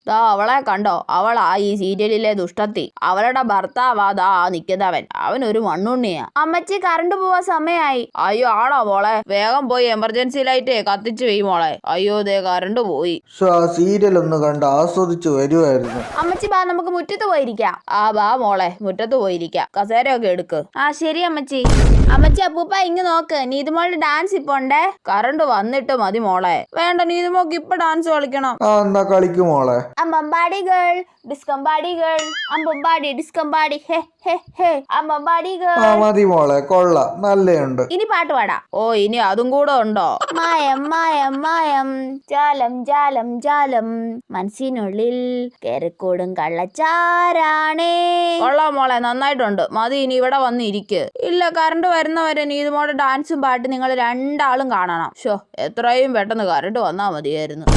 ദാ അവളെ കണ്ടോ, അവളാ ഈ സീരിയലിലെ ദുഷ്ടത്തി. അവളുടെ ഭർത്താവാ ദാ നിക്കുന്നവൻ. അവനൊരു മണ്ണുണ്ണിയാ. അമ്മച്ചി കറണ്ട് പോവാൻ സമയായി. അയ്യോ ആണോ മോളെ? വേഗം പോയി എമർജൻസി ലൈറ്റ് കത്തിച്ചു വെയ് മോളെ. അയ്യോ ദേ കറണ്ട് പോയി. സീരിയൽ ഒന്ന് കണ്ട് ആസ്വദിച്ചു വരുമായിരുന്നു. അമ്മച്ചി ബാ, നമുക്ക് മുറ്റത്ത് പോയിരിക്കാം. ആ ബാ മോളെ, മുറ്റത്ത് പോയിരിക്കാം. കസേരയൊക്കെ എടുക്ക്. ആ ശരി അമ്മച്ചി. അമ്മച്ചി അപ്പൂപ്പ ഇങ്ങ് നോക്ക്, നീതുമോളുടെ ഡാൻസ് ഇപ്പൊ ഉണ്ടേ. കറണ്ട് വന്നിട്ട് മതി മോളെ. വേണ്ട, നീതുമോക്ക് ഇപ്പൊ ഡാൻസ് കളിക്കണം. എന്നാ കളിക്കും മോളെ. അമ്പമ്പാടി ഗേൾ, ഡിസ്കമ്പാടി ഗേൾ, അമ്പമ്പാടി ഡിസ്കമ്പാടി, ഹേ ഹേ ഹേ, അമ്പമ്പാടി ഗേൾ. മതി മോളെ, കൊള്ളാം, നല്ലുണ്ട്. ഇനി പാട്ട് പാടാ. ഓ ഇനി അതും കൂടെ ഉണ്ടോ? മായം മായം മായം, ജാലം ജാലം ജാലം, മനസ്സിനുള്ളിൽ കേറിക്കൂടും കള്ളച്ചാരാണേ. കൊള്ളാം മോളെ, നന്നായിട്ടുണ്ട്. മതി, ഇനി ഇവിടെ വന്നിരിക്ക്. ഇല്ല, കറണ്ട് വരുന്നവരെ നീതുമോടെ ഡാൻസും പാട്ട് നിങ്ങൾ രണ്ടാളും കാണണം. ഷോ, എത്രയും പെട്ടെന്ന് കറണ്ട് വന്നാ മതിയായിരുന്നു.